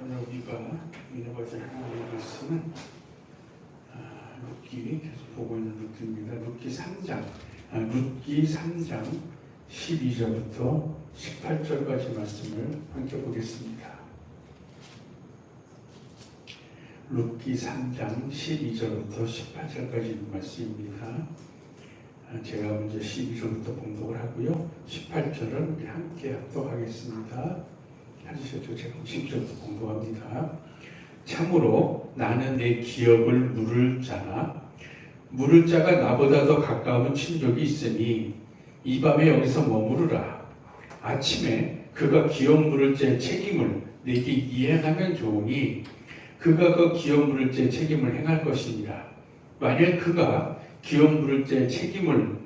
오늘 우리가 읽어볼 말씀은 룻기 계속 보고 있는 룻기입니다. 룻기 3장 12절부터 18절까지 말씀을 함께 보겠습니다. 룻기 3장 12절부터 18절까지 말씀입니다. 제가 먼저 12절부터 봉독을 하고요. 18절은 우리 함께 합독하겠습니다. 하시죠. 제가 12절부터 봉독합니다. 참으로 나는 내 기업을 물을 자나 물을 자가 나보다 더 가까운 친족이 있으니 이 밤에 여기서 머무르라. 아침에 그가 기업 물을 자 책임을 내게 이행하면 좋으니 그가 그 기업 물을 자 책임을 행할 것이니라. 만일 그가 기업 물을 자 책임을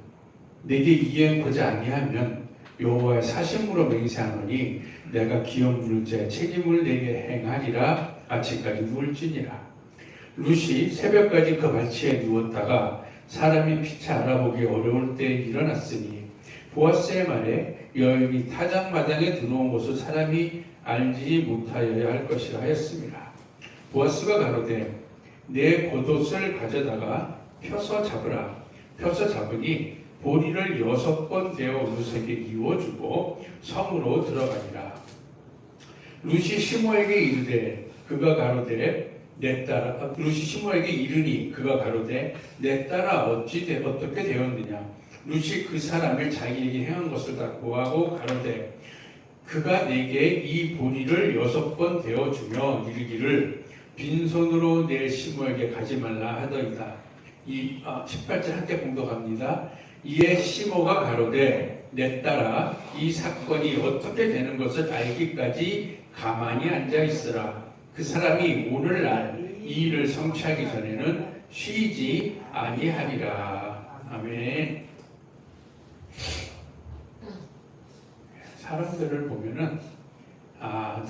내게 이행하고자 아니하면 여호와의 사심으로 맹세하노니 내가 기업 물을 자 책임을 내게 행하리라. 아침까지 누울지니라. 룻이 새벽까지 그 발치에 누웠다가 사람이 피차 알아보기 어려울 때 일어났으니 보아스의 말에 여인이 타작마당에 들어온 것을 사람이 알지 못하여야 할 것이라 하였습니다. 보아스가 가로되 내 겉옷을 가져다가 펴서 잡으라. 펴서 잡으니 보리를 6번 대어 룻에게 이어주고 성으로 들어가니라. 룻이 시므에게 이르되 그가 가로되 내 딸아, 룻이 시므에게 이르니 그가 가로되 내 딸아 어떻게 되었느냐. 룻이 그 사람을 자기에게 행한 것을 다 고하고 가로되 그가 내게 이 보리를 6번 대어주며 이르기를 빈손으로 내 시므에게 가지 말라 하더이다. 18절 함께 봉독합니다. 이에 시므가 가로되 내 딸아 이 사건이 어떻게 되는 것을 알기까지 가만히 앉아 있으라. 그 사람이 오늘날 이 일을 성취하기 전에는 쉬지 아니하리라. 아멘. 사람들을 보면은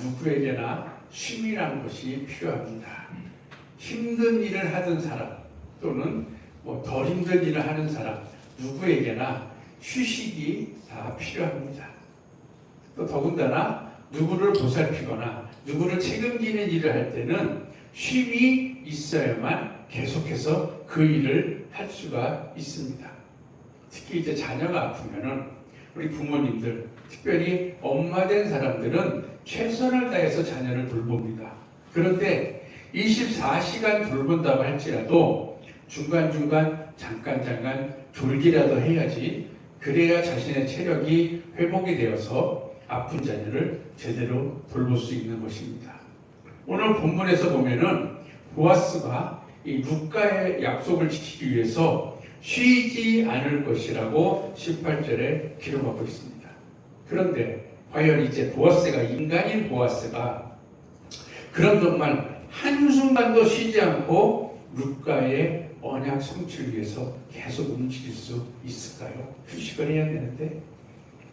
누구에게나 쉼이라는 것이 필요합니다. 힘든 일을 하던 사람 또는 덜 힘든 일을 하는 사람 누구에게나 휴식이 다 필요합니다. 또 더군다나 누구를 보살피거나 누구를 책임지는 일을 할 때는 쉼이 있어야만 계속해서 그 일을 할 수가 있습니다. 특히 이제 자녀가 아프면은 우리 부모님들, 특별히 엄마 된 사람들은 최선을 다해서 자녀를 돌봅니다. 그런데 24시간 돌본다고 할지라도 중간중간 잠깐 졸기라도 해야지. 그래야 자신의 체력이 회복이 되어서 아픈 자녀를 제대로 돌볼 수 있는 것입니다. 오늘 본문에서 보면은 보아스가 이 룻과의 약속을 지키기 위해서 쉬지 않을 것이라고 18절에 기록하고 있습니다. 그런데 과연 이제 보아스가 인간인 보아스가 그럼 정말 한순간도 쉬지 않고 룻과의 언약 성취를 위해서 계속 움직일 수 있을까요? 휴식을 해야 되는데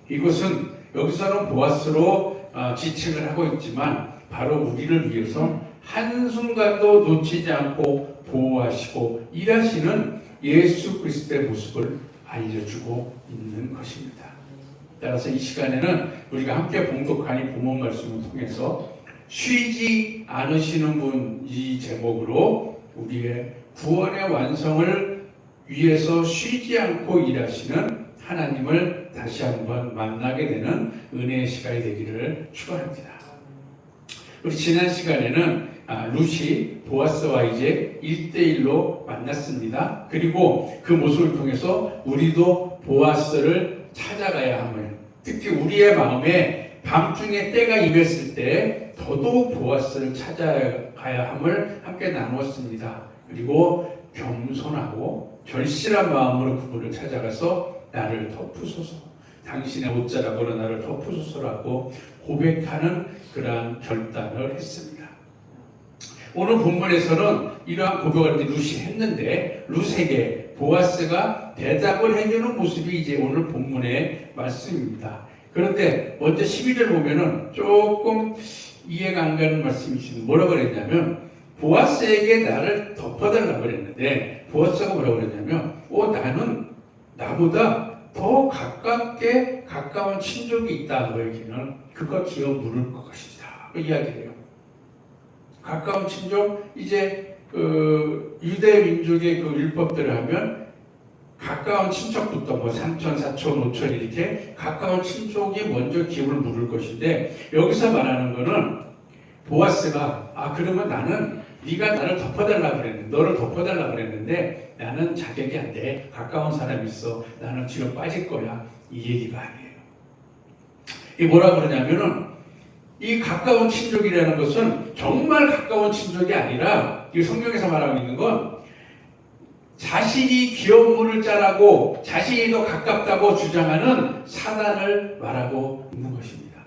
이것은 여기서는 보아스로 지칭을 하고 있지만 바로 우리를 위해서 한순간도 놓치지 않고 보호하시고 일하시는 예수 그리스도의 모습을 알려주고 있는 것입니다. 따라서 이 시간에는 우리가 함께 봉독하니 본문 말씀을 통해서 쉬지 않으시는 분 이 제목으로 우리의 구원의 완성을 위해서 쉬지 않고 일하시는 하나님을 다시 한번 만나게 되는 은혜의 시간이 되기를 축원합니다. 우리 지난 시간에는 룻이 보아스와 이제 1대1로 만났습니다. 그리고 그 모습을 통해서 우리도 보아스를 찾아가야 함을, 특히 우리의 마음에 밤중에 때가 임했을 때 더더욱 보아스를 찾아가야 함을 함께 나누었습니다. 그리고 겸손하고 절실한 마음으로 그분을 찾아가서 나를 덮으소서, 당신의 옷자락으로 나를 덮으소서라고 고백하는 그러한 결단을 했습니다. 오늘 본문에서는 이러한 고백을 룻이 했는데 룻에게 보아스가 대답을 해주는 모습이 이제 오늘 본문의 말씀입니다. 그런데 먼저 12절 보면은 조금 이해가 안 가는 말씀이 있습니다. 뭐라고 그랬냐면 보아스에게 나를 덮어달라고 그랬는데 보아스가 뭐라고 그랬냐면 나는 나보다 더 가깝게 가까운 친족이 있다. 너에게는 그가 기어 물을 것이다. 그 이야기래요. 가까운 친족, 이제 그 유대 민족의 그 율법대로 하면 가까운 친척부터 뭐 삼촌, 사촌, 오촌 이렇게 가까운 친족이 먼저 기업을 물을 것인데, 여기서 말하는 거는 보아스가 그러면 나는 네가 나를 덮어달라 그랬는데, 너를 덮어달라 그랬는데 나는 자격이 안 돼. 가까운 사람이 있어. 나는 뒤로 빠질 거야. 이 얘기가 아니에요. 이 뭐라 그러냐면은, 이 가까운 친족이라는 것은 정말 가까운 친족이 아니라, 이 성경에서 말하고 있는 건 자신이 기업 물을 자라고 자신이 더 가깝다고 주장하는 사단을 말하고 있는 것입니다.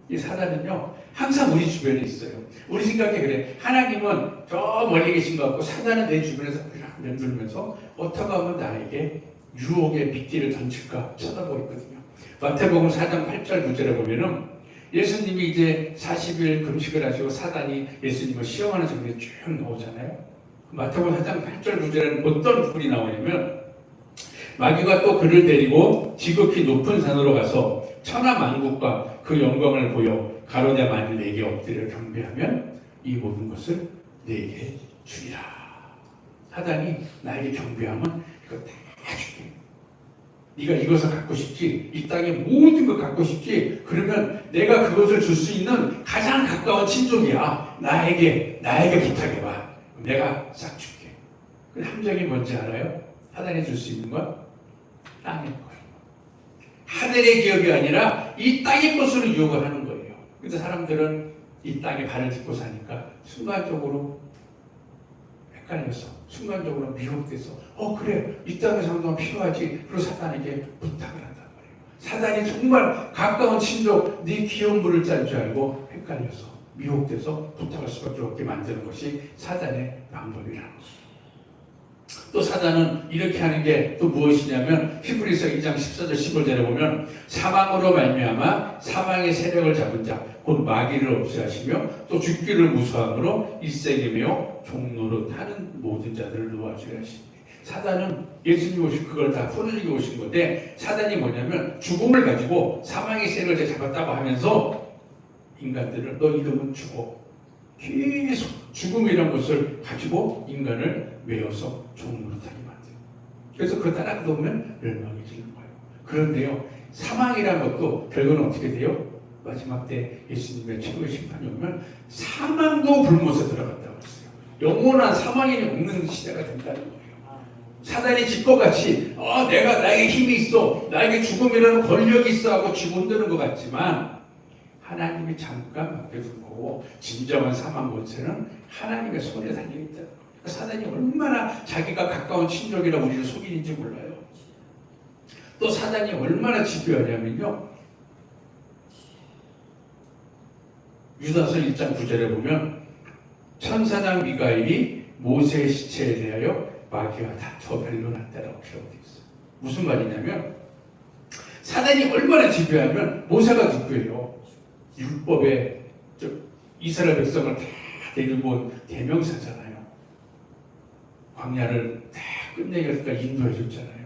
이 사단은요, 항상 우리 주변에 있어요. 우리 생각에 그래. 하나님은 저 멀리 계신 것 같고 사단은 내 주변에서 맴돌면서 어떻게 하면 나에게 유혹의 빗길을 던질까 쳐다보고 있거든요. 마태복음 4장 8절 9절에 보면은 예수님이 이제 40일 금식을 하시고 사단이 예수님을 시험하는 장면이 쭉 나오잖아요. 마태복음 4장 8절 9절에는 어떤 불이 나오냐면, 마귀가 또 그를 데리고 지극히 높은 산으로 가서 천하 만국과 그 영광을 보여 가로되 만일 내게 엎드려 경배하면 이 모든 것을 내게 주리라. 사단이 나에게 경배하면 이거 다 줄게. 네가 이것을 갖고 싶지, 이 땅의 모든 걸 갖고 싶지, 그러면 내가 그것을 줄 수 있는 가장 가까운 친족이야. 나에게 부탁해봐. 내가 싹 줄게. 그 함정이 뭔지 알아요? 사단이 줄 수 있는 건 땅의 것. 하늘의 기업이 아니라 이 땅의 것으로 유혹을 하는 거예요. 근데 사람들은 이 땅에 발을 딛고 사니까 순간적으로 헷갈려서, 순간적으로 미혹돼서 그래, 이 땅의 상도가 필요하지. 그리고 사단에게 부탁을 한단 말이에요. 사단이 정말 가까운 친족, 네 기업 물을 짤 줄 알고 헷갈려서 미혹돼서 부탁할 수밖에 없게 만드는 것이 사단의 방법이라는 거죠. 또 사단은 이렇게 하는 게 또 무엇이냐면, 히브리서 2장 14절 15절에 보면 사망으로 말미암아 사망의 세력을 잡은 자 곧 마귀를 없애하시며 또 죽기를 무수함으로 일생이며 종로로 타는 모든 자들을 놓아주려 하시니, 사단은 예수님 오신 그걸 다 풀어주기 오신 건데, 사단이 뭐냐면 죽음을 가지고 사망의 세력을 잡았다고 하면서 인간들을 너 이러면 죽어, 계속 죽음이라는 것을 가지고 인간을 메어서 종으로 타게 만들어요. 그래서 그 따라가다 보면 멸망해지는 거예요. 그런데요, 사망이라는 것도 결국은 어떻게 돼요? 마지막 때 예수님의 최후의 심판이 오면 사망도 불못에 들어간다고 했어요. 영원한 사망이 없는 시대가 된다는 거예요. 사단이 짓것같이 나에게 힘이 있어, 나에게 죽음이라는 권력이 있어 하고 쥐곤드는 것 같지만, 하나님이 잠깐 맡겨둔 거고 진정한 사망 권세는 하나님의 손에 달려있다는 거예요. 사단이 얼마나 자기가 가까운 친족이라고 우리를 속이는지 몰라요. 또 사단이 얼마나 집요하냐면요, 유다서 1장 9절에 보면 천사장 미가엘이 모세의 시체에 대하여 마귀와 다퉈 변론한다라고 기록되어 있어요. 무슨 말이냐면, 사단이 얼마나 집요하면 모세가 누구예요? 율법에 이스라엘 백성을 다 데리고 온 대명사잖아요. 광야를 다 끝내기까 인도해 줬잖아요.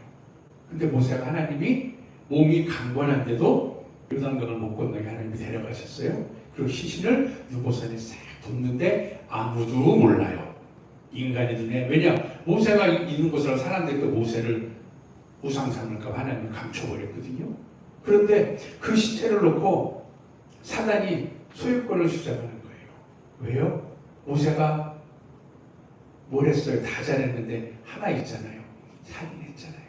근데 모세가 하나님이 몸이 강건한데도 요단강을 못 건너게 하나님이 데려가셨어요. 그리고 시신을 유보산에 싹 뒀는데 아무도 몰라요. 인간의 눈에. 왜냐? 모세가 있는 곳으로 사람들이 또 모세를 우상 삼을까 하나님을 감춰버렸거든요. 그런데 그 시체를 놓고 사단이 소유권을 주장하는 거예요. 왜요? 모세가 뭘 했어요? 다 잘했는데 하나 있잖아요. 살인했잖아요.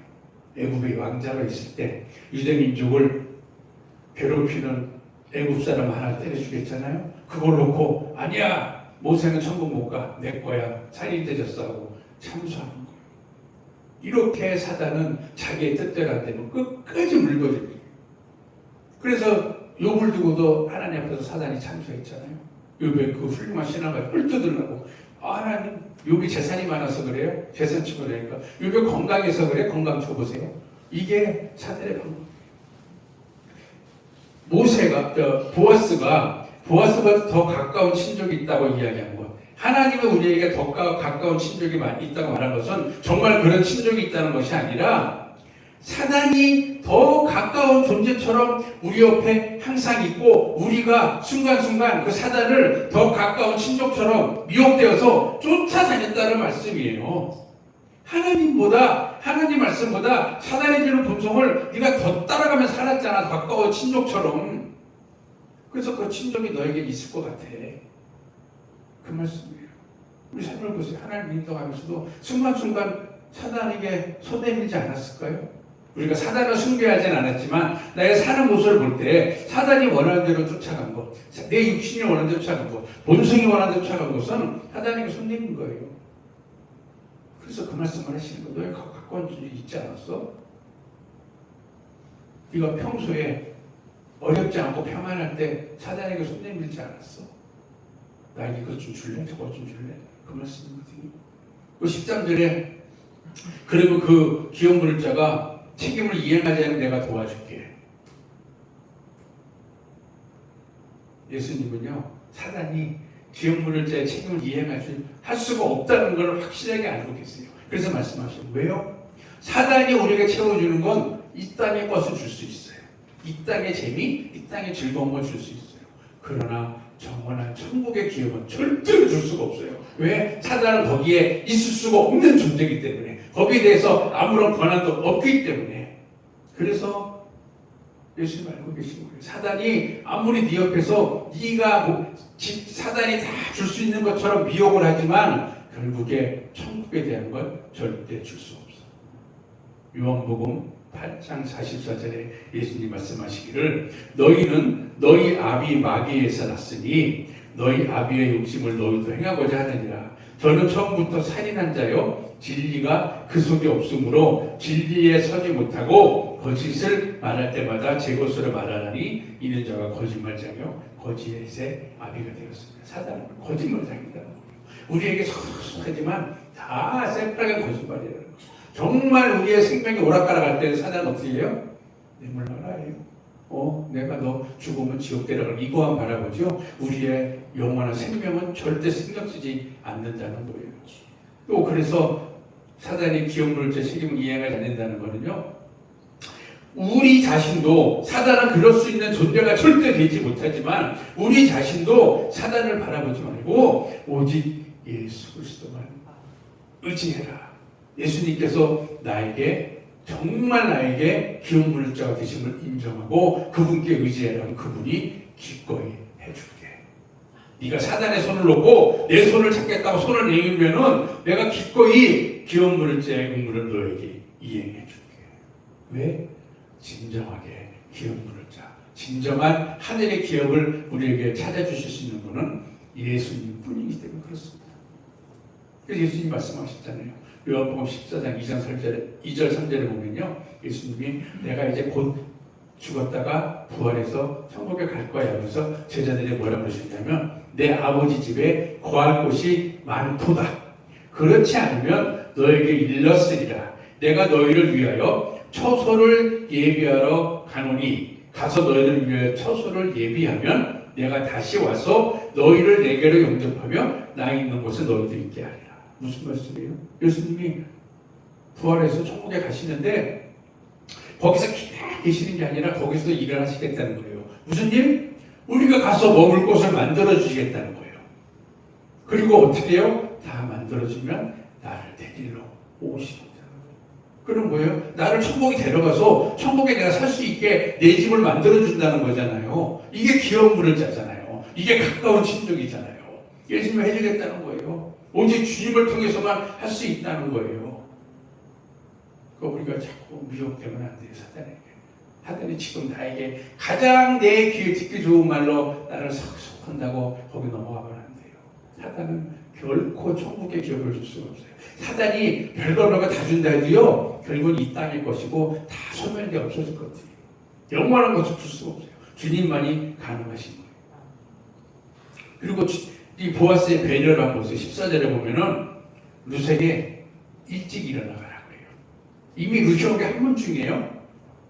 애굽의 왕자로 있을 때 유대민족을 괴롭히는 애굽 사람 하나 때려 죽였잖아요. 그걸 놓고 아니야, 모세는 천국 못 가, 내 거야, 살인되졌어 하고 참수하는 거예요. 이렇게 사단은 자기의 뜻대로 안 되면 끝까지 물거든요. 그래서 욥을 두고도 하나님 앞에서 사단이 참수했잖아요. 욥의 그 훌륭한 신앙을 훑어들라고. 하나님, 욥이 재산이 많아서 그래요? 재산 치고 그러니까. 욥이 건강해서 그래? 건강 쳐보세요. 이게 사단의 방법. 보아스가 더 가까운 친족이 있다고 이야기한 것. 하나님은 우리에게 더 가까운 친족이 있다고 말한 것은 정말 그런 친족이 있다는 것이 아니라, 사단이 더 가까운 존재처럼 우리 옆에 항상 있고 우리가 순간순간 그 사단을 더 가까운 친족처럼 미혹되어서 쫓아다녔다는 말씀이에요. 하나님 말씀보다 사단이 주는 본성을 네가 더 따라가며 살았잖아. 가까운 친족처럼. 그래서 그 친족이 너에게 있을 것 같아. 그 말씀이에요. 우리 삶을 보세요. 하나님 인도하면서도 순간순간 사단에게 손 내밀지 않았을까요? 우리가 사단을 숭배하진 않았지만 나의 사는 모습을 볼 때 사단이 원하는 대로 쫓아간 것, 내 육신이 원하는 대로 쫓아간 것, 본성이 원하는 대로 쫓아간 것은 사단에게 손 내민 거예요. 그래서 그 말씀을 하시는 거. 너의 가까운 존재 있지 않았어? 네가 평소에 어렵지 않고 평안할 때 사단에게 손 내밀지 않았어? 나 이것 좀 줄래? 저것 좀 줄래? 그 말씀이거든요. 그 13절에 그리고 그 기업 물자가 책임을 이행하지 않으면 내가 도와줄게. 예수님은요, 사단이 기업 물자의 책임을 할 수가 없다는 걸 확실하게 알고 계세요. 그래서 말씀하셔요. 왜요? 사단이 우리에게 채워주는 건 이 땅의 것을 줄 수 있어요. 이 땅의 재미, 이 땅의 즐거움을 줄 수 있어요. 그러나 영원한 천국의 기업은 절대로 줄 수가 없어요. 왜? 사단은 거기에 있을 수가 없는 존재이기 때문에, 거기에 대해서 아무런 권한도 없기 때문에. 그래서 예수님 알고 계신 거예요. 사단이 아무리 네 옆에서 네가 사단이 다 줄 수 있는 것처럼 미혹을 하지만 결국에 천국에 대한 건 절대 줄 수 없어. 요한복음 8장 44절에 예수님 말씀하시기를 너희는 너희 아비 마귀에서 났으니 너희 아비의 욕심을 너희도 행하고자 하느니라. 저는 처음부터 살인한 자요 진리가 그 속에 없으므로 진리에 서지 못하고 거짓을 말할 때마다 제 것으로 말하나니 이는 저가 거짓말장이요 거짓의 아비가 되었습니다. 사단은 거짓말장이다. 우리에게 소소하지만 다 새빨간 거짓말이에요. 정말 우리의 생명이 오락가락할 때는 사단은 어떻게 해요? 내 몰라라 해요. 내가 너 죽으면 지옥 데려갈 이거만 바라보죠. 우리의 영원한 생명은 절대 신경 쓰지 않는다는 거예요. 또 그래서 사단이 기업물자 책임을 이행하지 않는다는 거는요. 우리 자신도 사단은 그럴 수 있는 존재가 절대 되지 못하지만 우리 자신도 사단을 바라보지 말고 오직 예수 그리스도만 의지해라. 예수님께서 정말 나에게 기업 물자가 되심을 인정하고 그분께 의지하라면 그분이 기꺼이 해줄게. 네가 사단의 손을 놓고 내 손을 잡겠다고 손을 내밀면은 내가 기꺼이 기업 물자의 의무를 너에게 이행해줄게. 왜? 진정하게 기업 물자, 진정한 하늘의 기업을 우리에게 찾아주실 수 있는 분은 예수님 뿐이기 때문에 그렇습니다. 그래서 예수님 말씀하셨잖아요. 요한복음 14장 2절 3절에 보면요. 예수님이 내가 이제 곧 죽었다가 부활해서 천국에 갈 거야 하면서 제자들이 뭐라고 그러셨냐면 내 아버지 집에 거할 곳이 많도다. 그렇지 않으면 너에게 일렀으리라. 내가 너희를 위하여 처소를 예비하러 가노니 가서 너희를 위하여 처소를 예비하면 내가 다시 와서 너희를 내게로 영접하며 나 있는 곳에 너희도 있게 하리라. 무슨 말씀이에요? 예수님이 부활해서 천국에 가시는데 거기서 계시는 게 아니라 거기서 일을 하시겠다는 거예요. 무슨 일? 우리가 가서 머물 곳을 만들어 주시겠다는 거예요. 그리고 어떻게 해요? 다 만들어주면 나를 데리러 오십니다. 그럼 뭐예요? 나를 천국에 데려가서 천국에 내가 살 수 있게 내 집을 만들어 준다는 거잖아요. 이게 기업 물자잖아요. 이게 가까운 친족이잖아요. 예수님이 해주겠다는 거예요. 오직 주님을 통해서만 할 수 있다는 거예요. 우리가 자꾸 미혹되면 안 돼요. 사단이 지금 나에게 가장 내 귀에 듣기 좋은 말로 나를 석석한다고 거기 넘어가면 안 돼요. 사단은 결코 천국의 기업을 줄 수가 없어요. 사단이 별걸로가 다 준다 해도요, 결국은 이 땅의 것이고 다 소멸돼 없어질 것 같아요. 영원한 것을 줄 수가 없어요. 주님만이 가능하신 거예요. 그리고 이 보아스의 배려를 한번 보세요. 14절에 보면은 루세게 일찍 일어나가라고 해요. 이미 루시오가 한 번중이에요.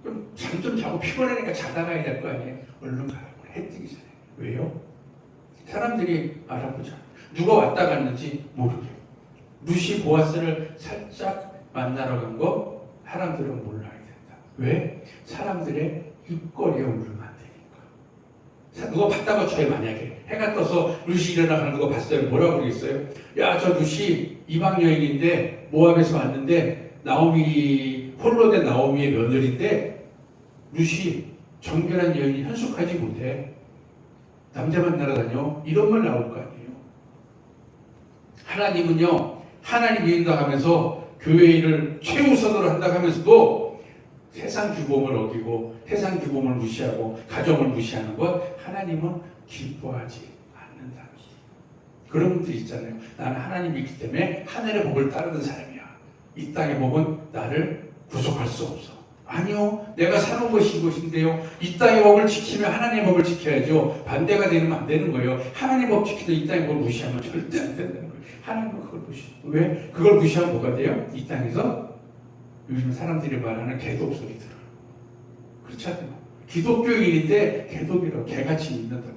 그럼 잠 좀 자고 피곤하니까 자다 가야 될 거 아니에요. 얼른 가라고 해 뜨기 전에. 왜요? 사람들이 알아보자. 누가 왔다 갔는지 모르게. 루시 보아스를 살짝 만나러 간 거 사람들은 몰라야 된다. 왜? 사람들의 입거리에 오르면 안 되니까. 누가 봤다고 쳐요. 만약에 해가 떠서 루시 일어나가는 누가 봤어요. 뭐라고 그러겠어요? 야, 저 루시 이방 여인인데 모압에서 왔는데 나오미 홀로 된 나오미의 며느리인데 루시 정결한 여인이 현숙하지 못해. 남자만 날아다녀. 이런 말 나올 거 아니에요. 하나님은요, 하나님 믿는다 하면서 교회 일을 최우선으로 한다 하면서도 세상 규범을 어기고 세상 규범을 무시하고 가정을 무시하는 것 하나님은 기뻐하지 않는다. 그런 분들 있잖아요. 나는 하나님 믿기 때문에 하늘의 법을 따르는 사람이야. 이 땅의 법은 나를 구속할 수 없어. 아니요. 내가 사는 것이 이것인데요. 이 땅의 법을 지키면 하나님의 법을 지켜야죠. 반대가 되면 안 되는 거예요. 하나님의 법 지키도 이 땅의 법을 무시하면 절대 안 된다는 거예요. 하나님은 그걸 무시해요. 왜? 그걸 무시하면 뭐가 돼요? 이 땅에서 요즘 사람들이 말하는 개독 소리 들어요. 그렇지 않아요? 기독교인인데 개독이라고 개같이 믿는다고.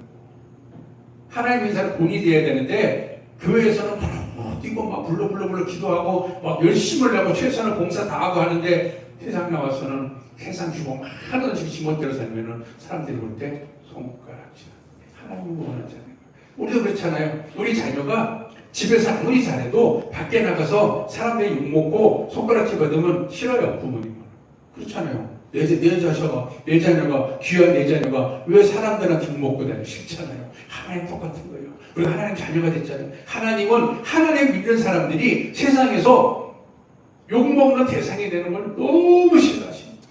하나님 인사를 본이 돼야 되는데 교회에서는 뛰고 막 불러 기도하고 막 열심을 내고 최선을 봉사 다 하고 하는데 세상 나와서는 세상 규범 하나도 지멋대로 살면은 사람들이 볼 때 손가락질. 하나님은 원하지 않아요. 우리도 그렇잖아요. 우리 자녀가 집에서 아무리 잘해도 밖에 나가서 사람들이 욕먹고 손가락질 받으면 싫어요. 부모님은. 그렇잖아요. 내 자녀가 귀한 내 자녀가 왜 사람들한테 욕먹고 다녀? 싫잖아요. 하나님 똑같은 거예요. 우리가 하나님 자녀가 됐잖아요. 하나님은 하나님 믿는 사람들이 세상에서 욕먹는 대상이 되는 걸 너무 싫어하십니다.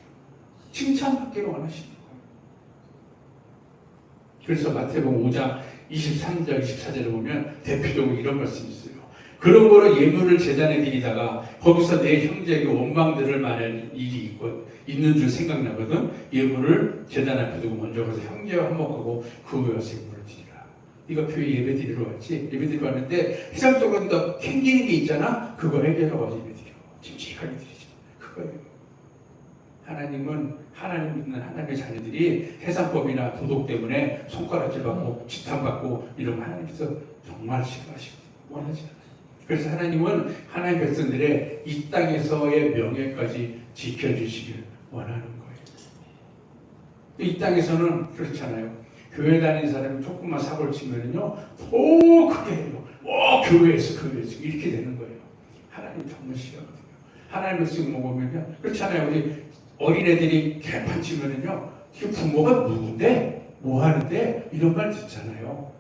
칭찬받기를 원하십니다. 그래서 마태복음 5장 23절 24절을 보면 대표적으로 이런 말씀이 있어요. 그런 거로 예물을 제단에 드리다가 거기서 내 형제에게 원망들을 말할 일이 있는 줄 생각나거든. 예물을 제단 앞에 두고 먼저 가서 형제와 화목하고 그 후에 와서 예물을 드리라. 네가 교회 예배 드리러 왔지? 예배 드리러 왔는데 세상적으로 너 캥기는 게 있잖아? 그거 해결하고 와서 예배 드려. 찜찍하게 드리죠. 그거예요. 하나님은 하나님 믿는 하나님의 자녀들이 세상법이나 도덕 때문에 손가락질 받고 지탄받고 이런 하나님께서 정말 싫어하시고 원하지 않아요. 그래서 하나님은 하나님 백성들의 이 땅에서의 명예까지 지켜주시길 원하는 거예요. 이 땅에서는 그렇잖아요. 교회 다니는 사람이 조금만 사고를 치면요 더 크게 해요. 교회에서 이렇게 되는 거예요. 하나님 정말 싫어하거든요. 하나님의 말씀 보면요 그렇잖아요. 우리 어린애들이 개판 치면은요 부모가 누군데 뭐 하는데 이런 말 듣잖아요.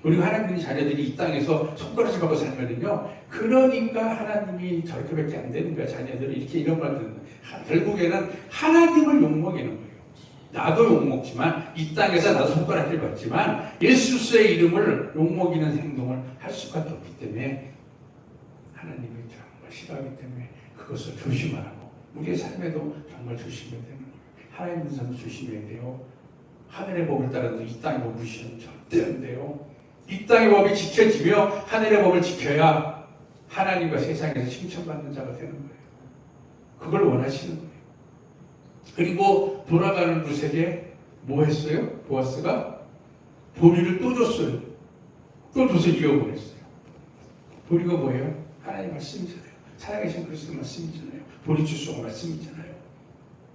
우리가 하나님의 자녀들이 이 땅에서 손가락질 받고 살면은요 그러니까 하나님이 저렇게밖에 안 되는 거야. 자녀들이 이렇게 이런 말 듣는 거야. 결국에는 하나님을 욕먹이는 거예요. 나도 욕먹지만 이 땅에서 나도 손가락질 받지만 예수의 이름을 욕먹이는 행동을 할 수밖에 없기 때문에 하나님이 정말 싫어하기 때문에 그것을 조심하라고 우리의 삶에도 정말 조심해야 되는 거예요. 하나님 믿는 사람 조심해야 돼요. 하늘의 법을 따라서 이 땅의 법을 무시하면 절대 안 돼요. 이 땅의 법이 지켜지며 하늘의 법을 지켜야 하나님과 세상에서 칭찬받는 자가 되는 거예요. 그걸 원하시는 거예요. 그리고 돌아가는 룻에게 뭐 했어요? 보아스가 보리를 또 줬어요. 또 줘서 이어보냈어요. 보리가 뭐예요? 하나님 말씀이잖아요. 살아계신 그리스도 말씀이잖아요. 보리 주소가 말씀이잖아요.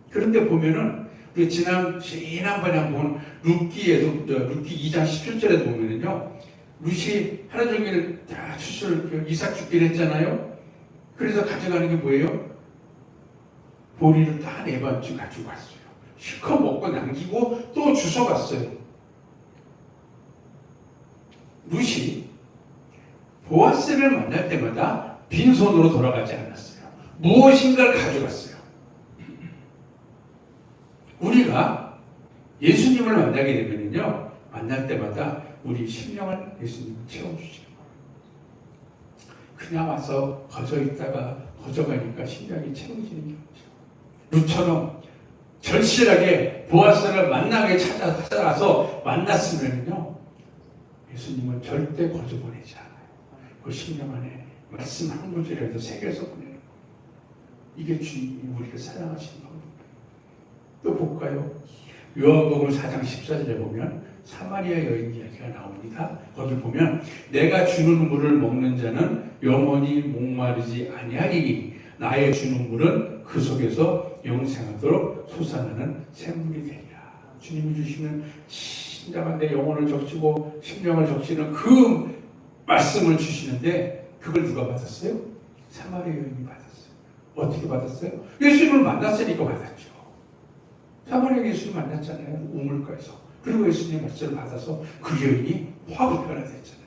그런데 보면은 우리 지난번에 한번 룻기 2장 17절에 보면은요 룻이 하루 종일 다 추수를 이삭 죽기를 했잖아요. 그래서 가져가는 게 뭐예요? 보리를 다 4번쯤 가지고 갔어요. 실컷 먹고 남기고 또 주워 갔어요. 룻이 보아스를 만날 때마다 빈손으로 돌아가지 않았어요. 무엇인가를 가져갔어요. 우리가 예수님을 만나게 되면요 만날 때마다 우리 심령을 예수님을 채워주시는 거예요. 그냥 와서 거저 있다가 거저 가니까 심령이 채워지는 게 없죠. 룻처럼 절실하게 보아스를 만나게 찾아가서 만났으면요 예수님은 절대 거저 보내지 않아요. 그 심령 안에 말씀 한 구절이라도 새겨서 보내는 거예요. 이게 주님이 우리를 사랑하시는 겁니다. 또 볼까요? 요한복음 4장 14절에 보면 사마리아 여인 이야기가 나옵니다. 거기 보면 내가 주는 물을 먹는 자는 영원히 목마르지 아니하리니 나의 주는 물은 그 속에서 영생하도록 솟아나는 샘물이 되리라. 주님이 주시는 진정한 내 영혼을 적시고 심령을 적시는 그 말씀을 주시는데 그걸 누가 받았어요? 사마리아 여인이 받았어요. 어떻게 받았어요? 예수님을 만났으니까 받았죠. 사마리아 예수님 만났잖아요. 우물가에서. 그리고 예수님 말씀을 받아서 그 여인이 화가 변화됐잖아요.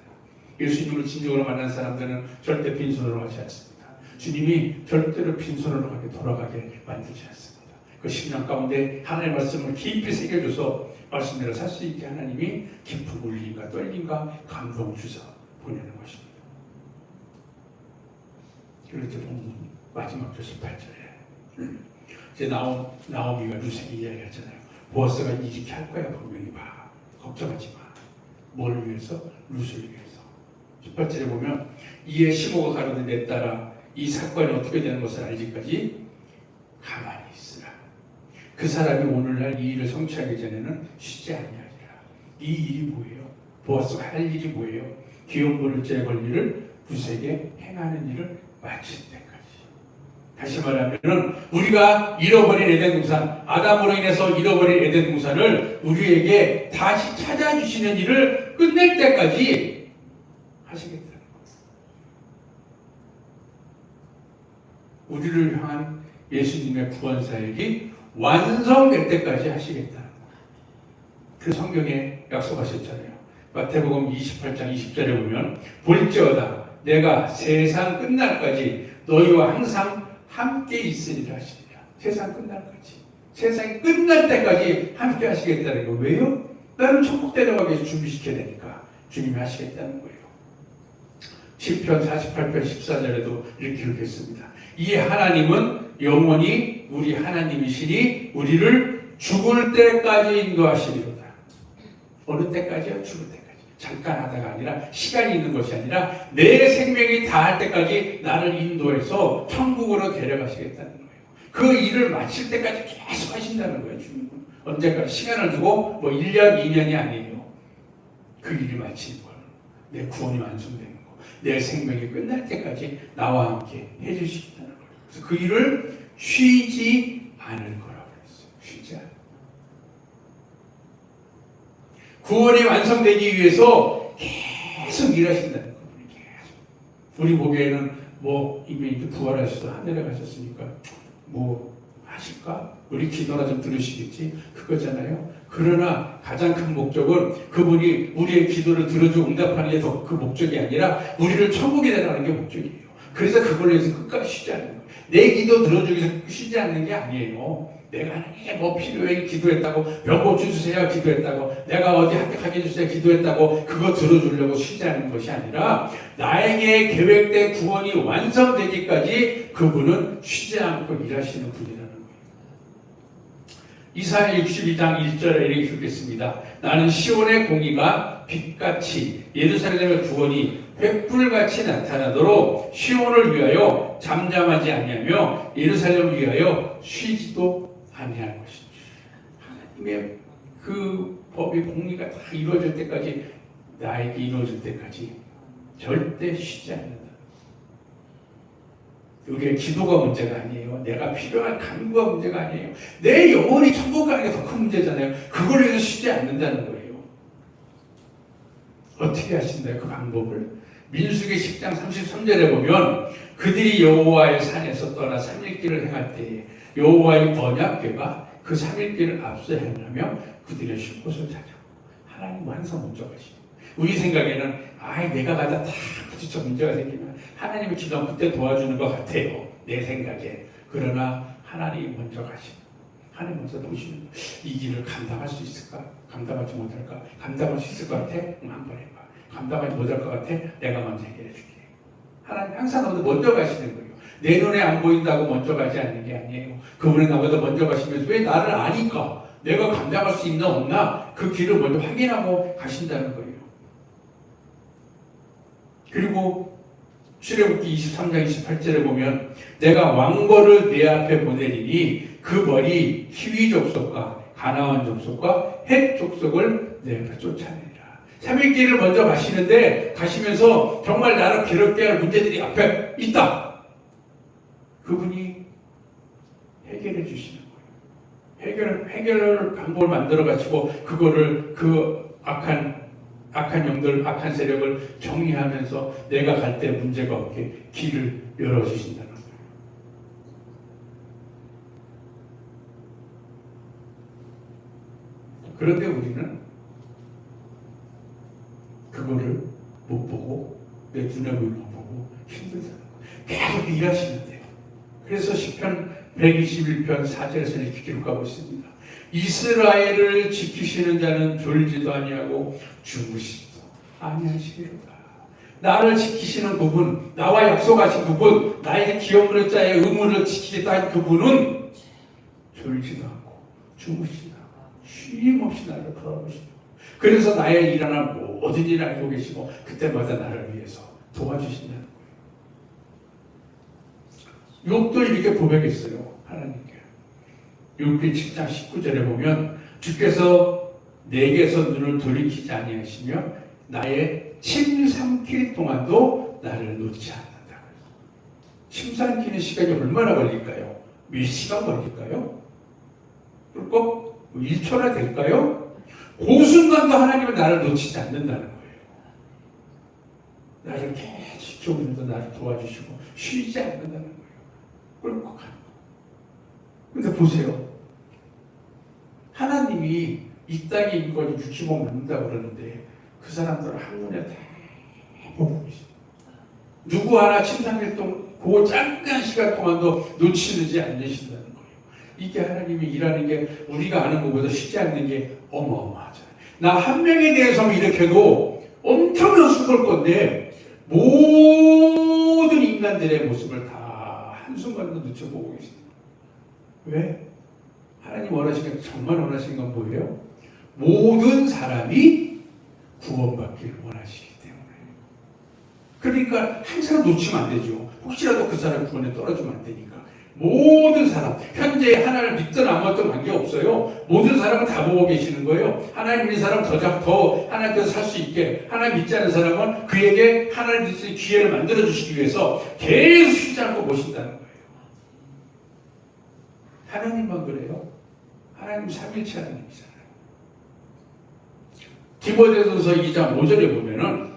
예수님을 진정으로 만난 사람들은 절대 빈손으로 가지 않습니다. 주님이 절대로 빈손으로 돌아가게 만들지 않습니다. 그 심령 가운데 하나님의 말씀을 깊이 새겨줘서 말씀대로 살 수 있게 하나님이 깊은 울림과 떨림과 감동 주사 보내는 것입니다. 그리고 이제 보면 마지막 절 18절에 이제 나오미가 루세에게 이야기하잖아요. 보아스가 이렇게 할 거야 분명히 봐. 걱정하지 마. 뭘 위해서? 루스를 위해서. 18절에 보면 이에 시모가 가로되 내 딸아 이 사건이 어떻게 되는 것을 알기까지 가만히 있으라. 그 사람이 오늘날 이 일을 성취하기 전에는 쉬지 아니하리라. 이 일이 뭐예요? 보아스가 할 일이 뭐예요? 기업 물을 째 권리를 루스에게 행하는 일을 마칠 때까지. 다시 말하면 우리가 잃어버린 에덴 동산, 아담으로 인해서 잃어버린 에덴 동산을 우리에게 다시 찾아주시는 일을 끝낼 때까지 하시겠다는 거예요. 우리를 향한 예수님의 구원 사역이 완성될 때까지 하시겠다는 거예요. 그 성경에 약속하셨잖아요. 마태복음 28장 20절에 보면 볼지어다 내가 세상 끝날까지 너희와 항상 함께 있으리라 하시니라. 세상 끝날까지. 세상이 끝날 때까지 함께 하시겠다는 거. 왜요? 나는 천국 데려가기 위해서 준비시켜야 되니까 주님이 하시겠다는 거예요. 시편 48편 14절에도 이렇게 기록했습니다. 이 하나님은 영원히 우리 하나님이시니 우리를 죽을 때까지 인도하시리로다. 어느 때까지요? 죽을 때까지. 잠깐 하다가 아니라 시간이 있는 것이 아니라 내 생명이 다할 때까지 나를 인도해서 천국으로 데려가시겠다는 거예요. 그 일을 마칠 때까지 계속 하신다는 거예요. 주님은. 언제까지 시간을 두고 뭐 1년, 2년이 아니에요. 그 일을 마치는 거는 내 구원이 완성되는 거. 내 생명이 끝날 때까지 나와 함께 해주시겠다는 거예요. 그래서 그 일을 쉬지 않을 거라고 그랬어요. 쉬지 않을 거예요. 구원이 완성되기 위해서 계속 일하신다는 거예요. 계속. 우리 보기에는 뭐 이미 부활하셔서 하늘에 가셨으니까 뭐 하실까? 우리 기도나 좀 들으시겠지? 그거잖아요. 그러나 가장 큰 목적은 그분이 우리의 기도를 들어주고 응답하는 게 더 그 목적이 아니라 우리를 천국에 데려가는 게 목적이에요. 그래서 그걸로 해서 끝까지 쉬지 않는 거예요. 내 기도 들어주기 위해서 쉬지 않는 게 아니에요. 내가 하나님께 뭐 필요해 기도했다고, 병 고쳐주세요 기도했다고, 내가 어디 합격하게 해주세요 기도했다고 그거 들어주려고 쉬지 않는 것이 아니라 나에게 계획된 구원이 완성되기까지 그분은 쉬지 않고 일하시는 분이라는 거예요. 이사야 62장 1절에 이렇게 기록했습니다. 나는 시온의 공의가 빛같이 예루살렘의 구원이 횃불같이 나타나도록 시온을 위하여 잠잠하지 아니하며 예루살렘을 위하여 쉬지도 아니할 것이지. 하나님의 그 법의 공의가 다 이루어질 때까지, 나에게 이루어질 때까지 절대 쉬지 않는다. 우리의 기도가 문제가 아니에요. 내가 필요한 간구가 문제가 아니에요. 내 영혼이 천국 가는 게 더 큰 문제잖아요. 그걸 위해서 쉬지 않는다는 거예요. 어떻게 하신다요? 그 방법을 민수기 10장 33절에 보면 그들이 여호와의 산에서 떠나 3일길을 행할 때에 여호와의 언약궤가 그 3일길을 앞서 행하며 그들의 쉴 곳을 찾아. 하나님은 항상 먼저 가시고, 우리 생각에는 내가 가다 다 부딪혀 문제가 생기면 하나님의 기도 그때 도와주는 것 같아요. 내 생각에. 그러나 하나님이 먼저 가시고 하나님 먼저 보시는 이 길을 감당할 수 있을까? 감당하지 못할까? 감당할 수 있을 것 같아? 한번 해봐. 감당하지 못할 것 같아? 내가 먼저 해결해 줄게. 하나님 항상 먼저 가시는 거예요. 내 눈에 안 보인다고 먼저 가지 않는 게 아니에요. 그분은 나보다 먼저 가시면서 왜 나를 아니까? 내가 감당할 수 있나 없나? 그 길을 먼저 확인하고 가신다는 거예요. 그리고 출애굽기 23장 28절에 보면 내가 왕벌을 내 앞에 보내리니 그 벌이 히위 족속과 가나안 족속과 헷 족속을 내 앞에 쫓아내리라. 3일 길을 먼저 가시는데 가시면서 정말 나를 괴롭게 할 문제들이 앞에 있다. 그분이 해결해 주시는 거예요. 해결 방법을 만들어 가지고 그거를 그 악한 영들, 악한 세력을 정리하면서 내가 갈 때 문제가 없게 길을 열어주신다는 거예요. 그런데 우리는 그거를 못 보고 내 눈에 보이는 거 보고 힘들다는 거예요. 계속 일하시는데요. 그래서 시편 121편 4절에서 이렇게 기록하고 있습니다. 이스라엘을 지키시는 자는 졸지도 아니하고 주무시지도 아니하시리로다. 나를 지키시는 그분, 나와 약속하신 그분, 나의 기업을 자의 의무를 지키겠다 한 그분은 졸지도 않고 주무시지도 않고 쉼없이 나를 돌아보시고, 그래서 나의 일하는 모든 일을 알고 계시고 그때마다 나를 위해서 도와주신다는 거예요. 욥도 이렇게 고백했어요. 하나님께. 욥기 7장 19절에 보면 주께서 내게서 눈을 돌이키지 아니하시며 나의 침 삼킬 동안도 나를 놓지 않는다. 침 삼키는 시간이 얼마나 걸릴까요? 몇 시간 걸릴까요? 그리고 1초나 될까요? 그 순간도 하나님은 나를 놓치지 않는다는 거예요. 나를 계속 지켜보면서 나를 도와주시고 쉬지 않는다는 거예요. 끌고 가는 거예요. 근데 보세요. 하나님이 이 땅에 인권이 60억 넘는다고 그러는데 그 사람들은 한눈에 다 보고 계십니다. 누구 하나 침상일동 그 잠깐 시간 동안도 놓치지 않으신다는 거예요. 이게 하나님이 일하는 게 우리가 아는 것보다 쉽지 않는 게 어마어마하잖아요. 나 한 명에 대해서만 이렇게도 엄청난 수고할 건데 모든 인간들의 모습을 다 한순간도 놓쳐보고 계십니다. 왜? 하나님 원하시는, 정말 원하시는 건 뭐예요? 모든 사람이 구원받기를 원하시기 때문에. 그러니까 한 사람 놓치면 안 되죠. 혹시라도 그 사람 구원에 떨어지면 안 되니까. 모든 사람, 현재 하나님을 믿든 안 믿든 관계없어요. 모든 사람은 다 보고 계시는 거예요. 하나님 믿는 사람 더 하나님께서 살 수 있게, 하나님 믿지 않는 사람은 그에게 하나님 믿을 기회를 만들어주시기 위해서 계속 쉬지 않고 보신다는 거예요. 하나님만 그래요? 하나님 삼일체 하나님이잖아요. 디모데전서 2장 5절에 보면은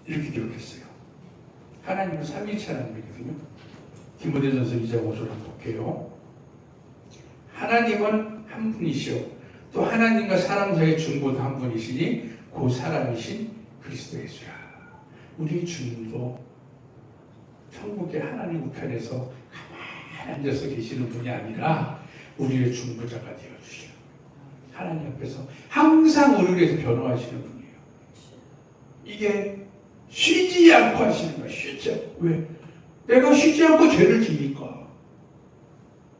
이렇게 기록했어요. 하나님은 삼일체 하나님이거든요. 디모데전서 2장 5절 한번 볼게요. 하나님은 한 분이시오. 또 하나님과 사람 사이의 중보도 한 분이시니 그 사람이신 그리스도 예수야. 우리 주님도 천국의 하나님 우편에서 가만히 앉아서 계시는 분이 아니라 우리의 중보자가 되어주시오. 하나님 앞에서 항상 우리를 위해서 변호하시는 분이에요. 이게 쉬지 않고 하시는 거야. 쉬지 않고. 왜? 내가 쉬지 않고 죄를 지니까.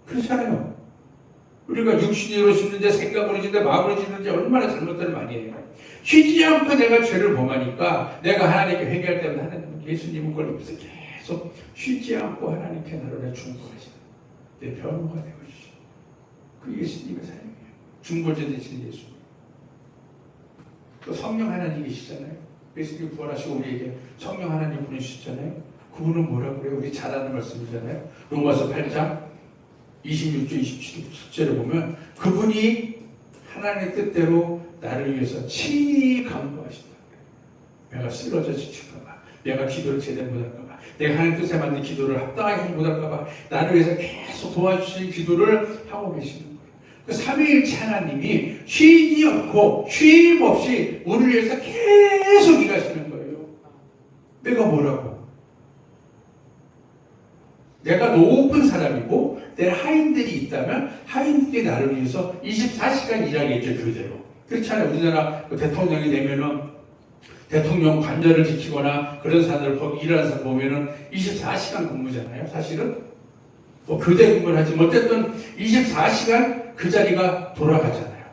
그렇잖아요. 우리가 육신으로 짓는데, 생각으로 짓는데, 마음으로 짓는데 얼마나 잘못들을 많이 해요. 쉬지 않고 내가 죄를 범하니까 내가 하나님께 회개할 때마다 하나님은, 예수님은 그걸 옆에서 계속 쉬지 않고 하나님께 나를 중보하시는, 내 변호가 되고 계시죠. 그 예수님의 사역이에요. 중보자 되신 예수님. 또 성령 하나님 계시잖아요. 예수님 부활하시고 우리에게 성령 하나님 보내주셨잖아요. 그분은 뭐라고 그래요? 우리 잘 아는 말씀이잖아요. 로마서 8장 26절 27절에 보면 그분이 하나님의 뜻대로 나를 위해서 친히 강구하신다. 내가 쓰러져 지칠까봐, 내가 기도를 제대로 못할까봐, 내가 하나님 뜻에 맞는 기도를 합당하게 하지 못할까봐 나를 위해서 계속 도와주시는 기도를 하고 계시는 거예요. 그 삼위일체 하나님이 쉬지 않고 쉼 없이 우리를 위해서 계속 일하시는 거예요. 내가 뭐라고? 내가 높은 사람이고 내 하인들이 있다면 하인들이 나를 위해서 24시간 일하겠죠. 교대로. 그렇잖아요. 우리나라 대통령이 되면은 대통령 관저를 지키거나 그런 사람들 거기 일하는 사람 보면은 24시간 근무잖아요. 사실은 뭐 교대 근무를 하지만 어쨌든 24시간 그 자리가 돌아가잖아요.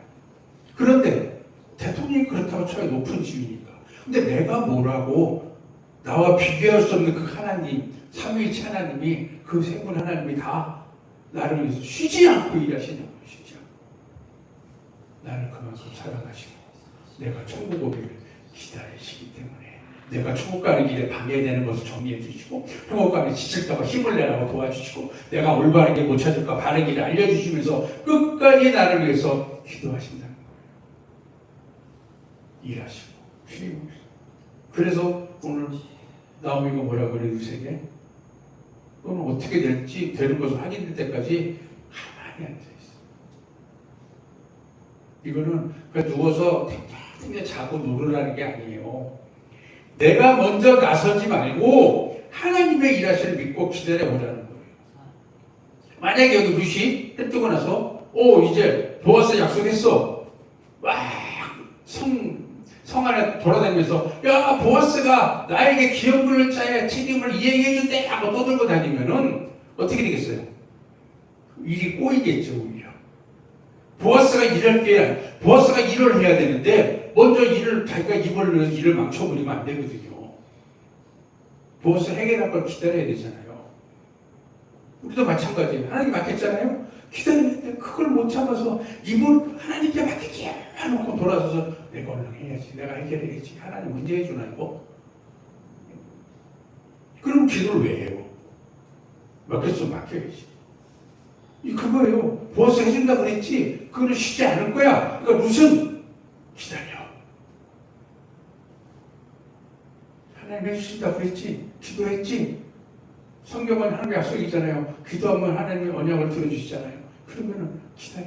그런데 대통령이 그렇다고 쳐야 높은 지위니까. 근데 내가 뭐라고 나와 비교할 수 없는 그 하나님, 삼위일체 하나님이, 그 세 분 하나님이 다 나를 위해서 쉬지 않고 일하시냐고. 쉬지 않고 나를 그만큼 사랑하시고 내가 천국 오기를 기다리시기 때문에 내가 천국 가는 길에 방해되는 것을 정리해 주시고 천국 가는 지칠까 봐 힘을 내라고 도와주시고 내가 올바른 길 못 찾을까 바른 길을 알려주시면서 끝까지 나를 위해서 기도하신다는 거예요. 일하시고 쉼없이. 그래서 오늘 나오미가 뭐라 그래 유색에? 너는 어떻게 될지 되는 것을 확인될 때까지 가만히 앉아 있어. 이거는 그냥 누워서 탱탱 자고 누르라는 게 아니에요. 내가 먼저 나서지 말고 하나님의 일하시를 믿고 기다려 보라는 거예요. 만약에 여기 루시 해 뜨고 나서 이제 보아스 약속했어. 성 안에 돌아다니면서 야 보아스가 나에게 기업을 짜야 책임을 이행해준대 하고 떠들고 다니면은 어떻게 되겠어요? 일이 꼬이겠죠 오히려. 보아스가 일을 해야 되는데 먼저 자기가 일을 망쳐버리면 안 되거든요. 보아스 해결할 걸 기다려야 되잖아요. 우리도 마찬가지예요. 하나님 맡겼잖아요. 기다리는데 그걸 못 참아서 입을 하나님께 맡기게 해놓고 돌아서서 내가 얼른 해야지. 내가 해결해야지. 하나님 언제 해주나 이거? 그럼 기도를 왜 해요? 맡겼으면 맡겨야지. 그거예요. 보아스 해준다고 그랬지. 그거는 쉽지 않을 거야. 그러니까 무슨 기다려. 하나님 해주신다고 그랬지. 기도했지. 성경은 하나님 약속이잖아요. 기도하면 하나님이 언약을 들어주시잖아요. 그러면은 기다려.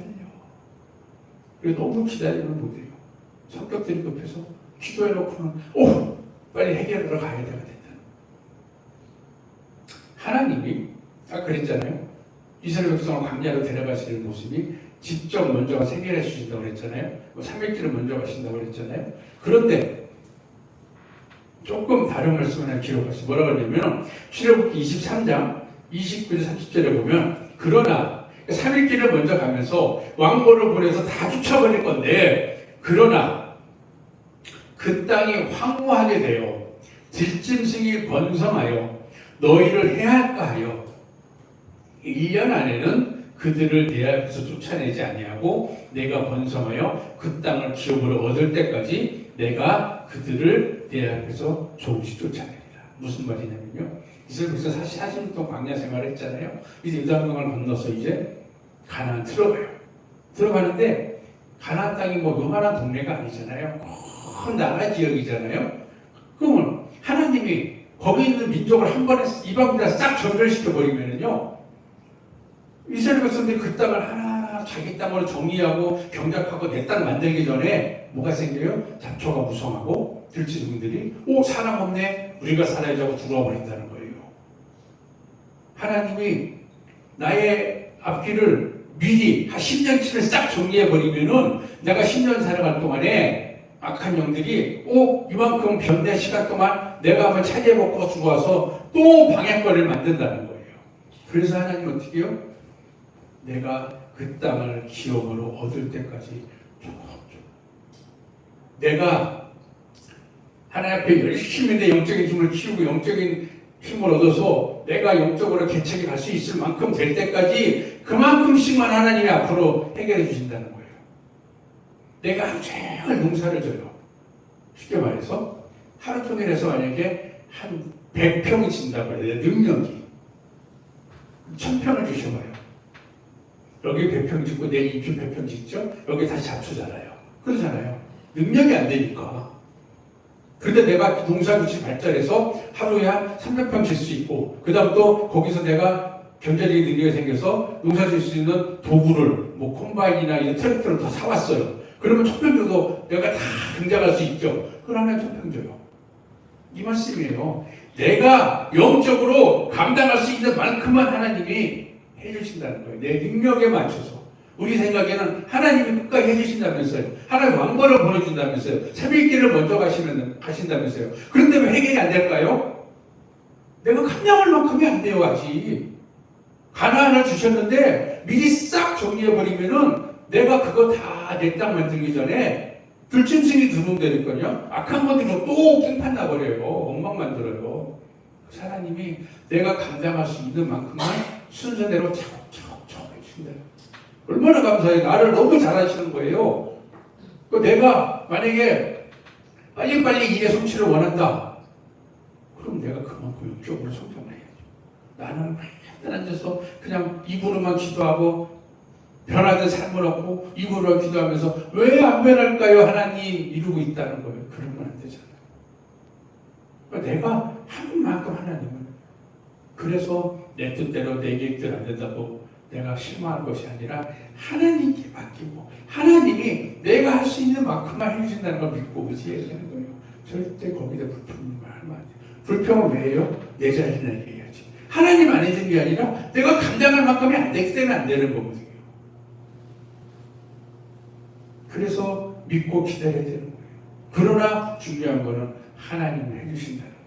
그리고 너무 기다리면 못해요. 성격들이 급해서 기도해놓고는 빨리 해결하러 가야 된다. 하나님이 아까 그랬잖아요. 이스라엘 백성을 광야로 데려가시는 모습이 직접 먼저 해결해 주신다고 그랬잖아요. 3일길을 먼저 가신다고 그랬잖아요. 그런데 조금 다른 말씀을 하나 기록하시죠. 뭐라고 하냐면 출애굽기 23장 29절 30절에 보면 그러나 3일길을 먼저 가면서 왕보를 보내서 다 쫓아버릴 건데 그러나 그 땅이 황무하게 되어 들짐승이 번성하여 너희를 해할까 하여 1년 안에는 그들을 내 앞에서 쫓아내지 아니하고 내가 번성하여 그 땅을 기업으로 얻을 때까지 내가 그들을 내 앞에서 조금씩 쫓아내리라. 무슨 말이냐면요. 이스라엘 백성 40년 동안 광야 생활을 했잖아요. 이제 요단강을 건너서 이제 가나안 들어가는데 가나안 땅이 뭐 요만한 동네가 아니잖아요. 큰 나라 지역이잖아요. 그러면 하나님이 거기 있는 민족을 한 번에 이방인들을 싹 전멸시켜 버리면은요. 이스라엘 백성들이 그 땅을 하나하나 자기 땅으로 정리하고 경작하고 내 땅 만들기 전에 뭐가 생겨요? 잡초가 무성하고 들짐승들이 사람 없네. 우리가 살아야지 하고 죽어버린다는 거예요. 하나님이 나의 앞길을 미리 한 10년치를 싹 정리해버리면은 내가 10년 살아갈 동안에 악한 영들이 이만큼 변대 시간 동안 내가 한번 차지해먹고 죽어와서 또 방해거리를 만든다는 거예요. 그래서 하나님 어떻게 해요? 내가 그 땅을 기업으로 얻을 때까지 내가 하나님 앞에 열심히 내 영적인 힘을 키우고 영적인 힘을 얻어서 내가 영적으로 개척이 갈 수 있을 만큼 될 때까지 그만큼씩만 하나님이 앞으로 해결해 주신다는 거예요. 내가 하루 종일 농사를 져요. 쉽게 말해서 하루 종일 해서 만약에 한 100평이 진다고 해요. 능력이 1000평을 주셔봐요. 여기 100평 짓고 내일 이쪽 100평 짓죠? 여기 다시 잡초잖아요. 그러잖아요. 능력이 안 되니까. 그런데 내가 농사짓이 발달해서 하루에 한 300평 질 수 있고 그 다음 또 거기서 내가 경제적인 능력이 생겨서 농사질 수 있는 도구를 뭐 콤바인이나 이런 트랙터를 다 사왔어요. 그러면 1000평 줘도 내가 다 경작할 수 있죠. 그럼 하나에 1000평 줘요. 이 말씀이에요. 내가 영적으로 감당할 수 있는 만큼만 하나님이 해주신다는 거예요. 내 능력에 맞춰서. 우리 생각에는 하나님이 끝까지 해주신다면서요. 하나님 왕벌을 보내준다면서요. 3일길을 먼저 가신다면서요. 그런데 왜 해결이 안 될까요? 내가 감당할 만큼이 안 돼요. 아직. 가나안을 주셨는데 미리 싹 정리해버리면은 내가 그거 다 내 땅 만들기 전에 들짐승이 들어온다니까요. 악한 것들이 또 팽판 나버려요. 엉망 만들어요. 하나님이 내가 감당할 수 있는 만큼만 순서대로 차곡차곡 해주신다. 얼마나 감사해요. 나를 너무 잘하시는 거예요. 내가 만약에 빨리빨리 일의 성취를 원한다. 그럼 내가 그만큼 영적으로 성장을 해야죠. 나는 맨날 앉아서 그냥 입으로만 기도하고 변화된 삶을 얻고 이거로 기도하면서 왜 안 변할까요? 하나님 이루고 있다는 거예요. 그러면 안 되잖아요. 그러니까 내가 하는 만큼 하나님은 그래서 내 뜻대로 내 계획대로 안 된다고 내가 실망할 것이 아니라 하나님께 맡기고 하나님이 내가 할 수 있는 만큼만 해주신다는 걸 믿고 의지해야 되는 거예요. 절대 거기다 불평을 하면 안 돼요. 불평은 왜 해요? 내 자신을 얘기해야지. 하나님 안 해준 게 아니라 내가 감당할 만큼이 안 되기 때문에 안 되는 거거든요. 그래서 믿고 기다려야 되는 거예요. 그러나 중요한 거는 하나님을 해주신다는 거예요.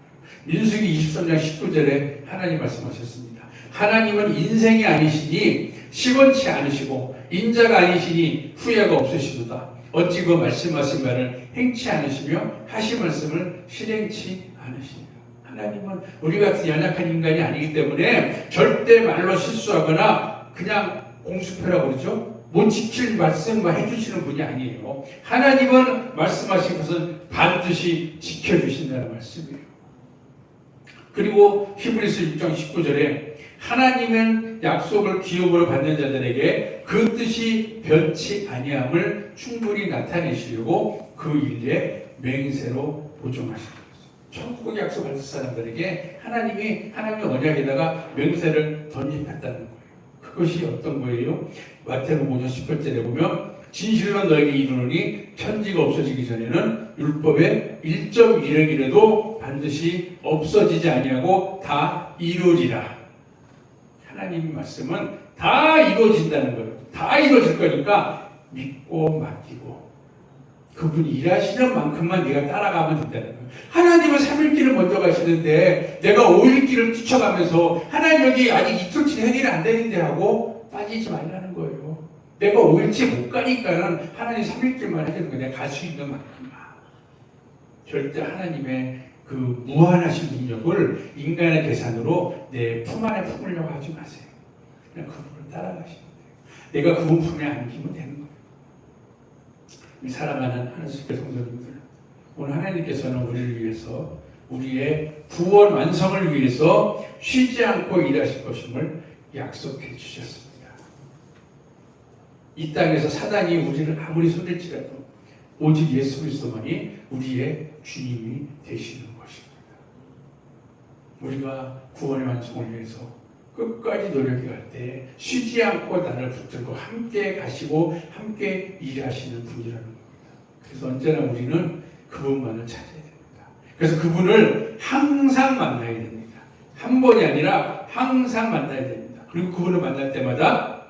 민수기 23장 19절에 하나님 말씀하셨습니다. 하나님은 인생이 아니시니 시원치 않으시고 인자가 아니시니 후회가 없으시도다. 어찌 그 말씀하신 말을 행치 않으시며 하신 말씀을 실행치 않으시니까. 하나님은 우리 같은 연약한 인간이 아니기 때문에 절대 말로 실수하거나 그냥 공수표라고 그러죠. 못 지킬 말씀만 해주시는 분이 아니에요. 하나님은 말씀하신 것은 반드시 지켜주신다는 말씀이에요. 그리고 히브리서 6장 19절에 하나님은 약속을 기업으로 받는 자들에게 그 뜻이 변치 아니함을 충분히 나타내시려고 그 일에 맹세로 보증하신다. 천국 약속 받을 사람들에게 하나님의 언약에다가 맹세를 던집했다는 거예요. 그것이 어떤 거예요? 마태복음 5장 18절에 보면 진실로 너에게 이르노니 천지가 없어지기 전에는 율법의 1.1행이라도 반드시 없어지지 아니하고 다 이루어지라. 하나님의 말씀은 다 이루어진다는 거예요. 다 이루어질 거니까 믿고 맡기고 그분이 일하시는 만큼만 네가 따라가면 된다는 거예요. 하나님은 3일길을 먼저 가시는데 내가 5일길을 뛰쳐가면서 하나님 여기 아직 이틀치 해결이 안 되는데 하고 빠지지 말라는 거예요. 내가 5일치 못 가니까는 하나님 3일길만 해주는 거예요. 내가 갈 수 있는 만큼만. 절대 하나님의 그 무한하신 능력을 인간의 계산으로 내 품 안에 품으려고 하지 마세요. 그냥 그분을 따라가시면 돼요. 내가 그분 품에 안기면 되는 거예요. 사랑하는 하나님께 성도님들, 오늘 하나님께서는 우리를 위해서 우리의 구원 완성을 위해서 쉬지 않고 일하실 것임을 약속해 주셨습니다. 이 땅에서 사단이 우리를 아무리 손댈지라도 오직 예수 그리스도만이 우리의 주님이 되시는 것입니다. 우리가 구원의 완성을 위해서 끝까지 노력해 갈 때 쉬지 않고 나를 붙들고 함께 가시고 함께 일하시는 분이라는 겁니다. 그래서 언제나 우리는 그분만을 찾아야 됩니다. 그래서 그분을 항상 만나야 됩니다. 한 번이 아니라 항상 만나야 됩니다. 그리고 그분을 만날 때마다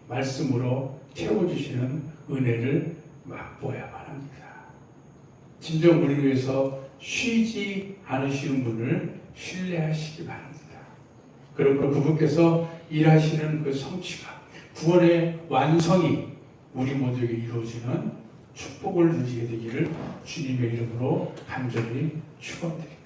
말씀으로 채워주시는 은혜를 맛보아야만 합니다. 진정 우리를 위해서 쉬지 않으시는 분을 신뢰하시기 바랍니다. 그리고 그분께서 일하시는 그 성취가 구원의 완성이 우리 모두에게 이루어지는 축복을 누리게 되기를 주님의 이름으로 간절히 축원드립니다.